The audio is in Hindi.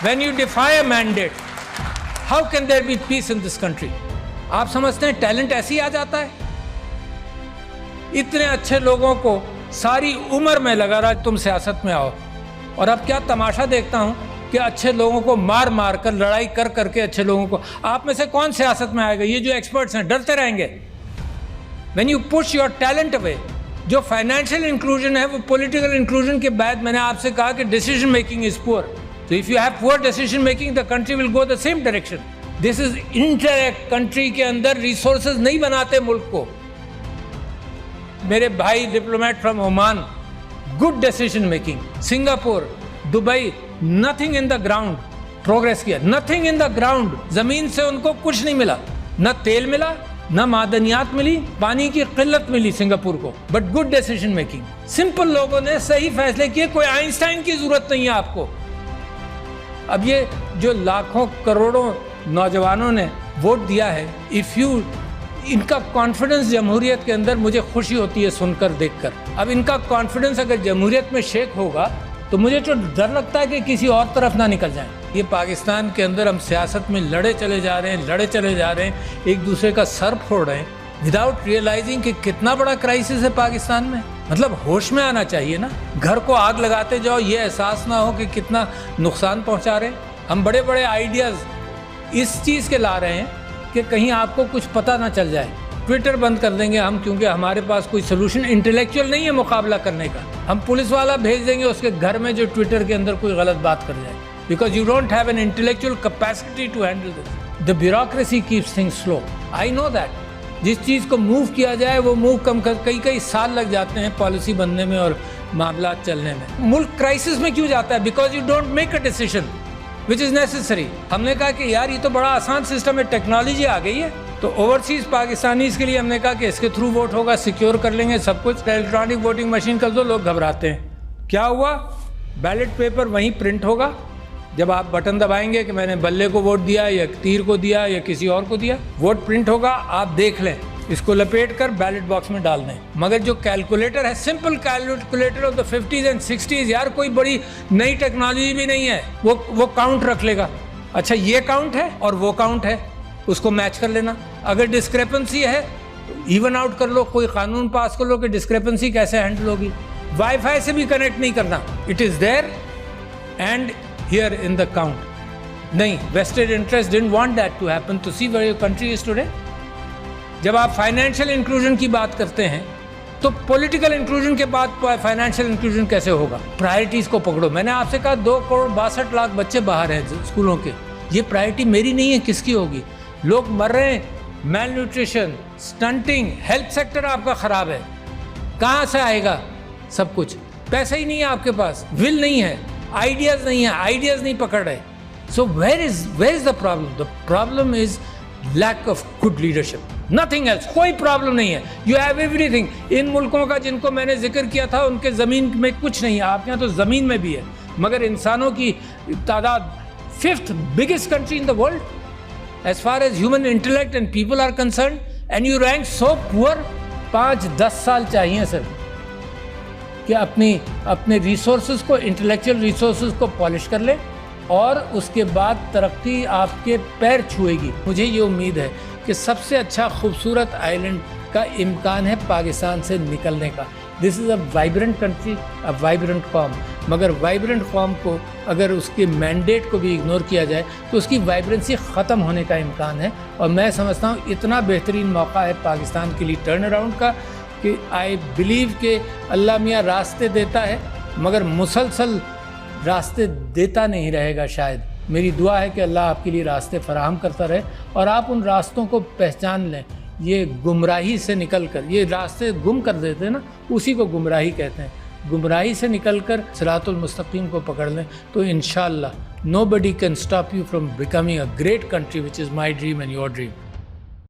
When you defy a mandate, how can there be peace in this country? आप समझते हैं टैलेंट ऐसे ही आ जाता है? इतने अच्छे लोगों को सारी उम्र में लगा रहा तुम सियासत में आओ, और अब क्या तमाशा देखता हूं कि अच्छे लोगों को मार मार कर, लड़ाई कर करके अच्छे लोगों को, आप में से कौन सियासत में आएगा? ये जो एक्सपर्ट्स हैं डरते रहेंगे। When you push your talent away, जो फाइनेंशियल इंक्लूजन है वो पॉलिटिकल इंक्लूजन के बाद मैंने आपसे कहा कि decision making is poor. So if you have poor decision making, the country will go the same direction. This is interact country के अंदर resources नहीं बनाते मुल्क को। मेरे भाई diplomat from Oman, good decision making. Singapore, Dubai, nothing in the ground, progress किया, नथिंग इन द ग्राउंड। जमीन से उनको कुछ नहीं मिला, न तेल मिला, न मादनियात मिली, पानी की किल्लत मिली सिंगापुर को, but good decision making. Simple लोगों ने सही फैसले किए, कोई आइंस्टाइन की जरूरत नहीं है आपको। अब ये जो लाखों करोड़ों नौजवानों ने वोट दिया है, इफ़ यू, इनका कॉन्फिडेंस जमहूरियत के अंदर मुझे खुशी होती है सुनकर देखकर। अब इनका कॉन्फिडेंस अगर जमहूरियत में शेक होगा तो मुझे तो डर लगता है कि किसी और तरफ ना निकल जाए। ये पाकिस्तान के अंदर हम सियासत में लड़े चले जा रहे हैं, एक दूसरे का सर फोड़ रहे हैं विदाउट रियलाइजिंग कि कितना बड़ा क्राइसिस है पाकिस्तान में। मतलब होश में आना चाहिए ना। घर को आग लगाते जाओ, ये एहसास ना हो कि कितना नुकसान पहुंचा रहे हैं। हम बड़े बड़े आइडियाज़ इस चीज़ के ला रहे हैं कि कहीं आपको कुछ पता ना चल जाए। ट्विटर बंद कर देंगे हम, क्योंकि हमारे पास कोई सोल्यूशन इंटेलेक्चुअल नहीं है मुकाबला करने का। हम पुलिस वाला भेज देंगे उसके घर में जो ट्विटर के अंदर कोई गलत बात कर जाए, because you don't have an intellectual capacity to handle this. The bureaucracy keeps things slow, I know that. जिस चीज़ को मूव किया जाए वो मूव कम कर, कई साल लग जाते हैं पॉलिसी बनने में और मामला चलने में। मुल्क क्राइसिस में क्यों जाता है? Because you don't make a decision which is necessary. हमने कहा कि यार ये तो बड़ा आसान सिस्टम है, टेक्नोलॉजी आ गई है, तो ओवरसीज़ पाकिस्तानीज़ के लिए हमने कहा कि इसके थ्रू वोट होगा, सिक्योर कर लेंगे सब कुछ। इलेक्ट्रॉनिक वोटिंग मशीन कर दो, लोग घबराते हैं। क्या हुआ? बैलेट पेपर वहीं प्रिंट होगा। जब आप बटन दबाएंगे कि मैंने बल्ले को वोट दिया या तीर को दिया या किसी और को दिया, वोट प्रिंट होगा, आप देख लें, इसको लपेट कर बैलेट बॉक्स में डाल दें। मगर जो कैलकुलेटर है, simple calculator of the 50s and 60s, यार कोई बड़ी नई टेक्नोलॉजी भी नहीं है, वो काउंट रख लेगा। अच्छा ये काउंट है और वो काउंट है, उसको मैच कर लेना। अगर डिस्क्रेपेंसी है तो इवन आउट कर लो, कोई कानून पास कर लो कि डिस्क्रेपेंसी कैसे हैंडल होगी। वाईफाई से भी कनेक्ट नहीं करना, it is there and here in the count. नहीं, vested interest didn't want that to happen, to see where your country is today. जब आप फाइनेंशियल इंक्लूजन की बात करते हैं तो पॉलिटिकल इंक्लूजन के बाद फाइनेंशियल इंक्लूजन कैसे होगा? प्रायोरिटीज़ को पकड़ो। मैंने आपसे कहा 2,62,00,000 बच्चे बाहर हैं स्कूलों के, ये प्रायोरिटी मेरी नहीं है, किसकी होगी? लोग मर रहे हैं, mail nutrition, stunting, health sector आपका ख़राब है, कहाँ से आएगा सब कुछ? पैसा ही नहीं है आपके पास, विल नहीं है, आइडियाज़ नहीं है, आइडियाज़ नहीं पकड़ रहे। So where is the problem? The problem is lack of good leadership, nothing else. कोई प्रॉब्लम नहीं है, यू हैव एवरीथिंग। इन मुल्कों का जिनको मैंने जिक्र किया था उनके ज़मीन में कुछ नहीं है, आपके यहाँ तो ज़मीन में भी है, मगर इंसानों की तादाद 5th biggest country in the world as far as human intellect and people are concerned, and you rank so poor। 5-10 साल चाहिए सर कि अपने रिसोर्सेज को, इंटेलेक्चुअल रिसोर्सेज को पॉलिश कर ले, और उसके बाद तरक्की आपके पैर छुएगी। मुझे ये उम्मीद है कि सबसे अच्छा खूबसूरत आइलैंड का इम्कान है पाकिस्तान से निकलने का। This is a vibrant country, a vibrant com, मगर वाइब्रेंट कॉम को अगर उसके मैंडेट को भी इग्नोर किया जाए तो उसकी वाइब्रेंसी ख़त्म होने का इम्कान है। और मैं समझता हूँ इतना बेहतरीन मौका है पाकिस्तान के लिए टर्न अराउंड का कि आई बिलीव कि अल्लाह मियाँ रास्ते देता है, मगर मुसलसल रास्ते देता नहीं रहेगा शायद। मेरी दुआ है कि अल्लाह आपके लिए रास्ते फराहम करता रहे और आप उन रास्तों को पहचान लें। ये गुमराही से निकलकर, ये रास्ते गुम कर देते हैं ना, उसी को गुमराही कहते हैं। गुमराही से निकलकर सिरातुल मुस्तकीम को पकड़ लें तो इंशाअल्लाह nobody can stop you from becoming a great country, which is my dream and your dream.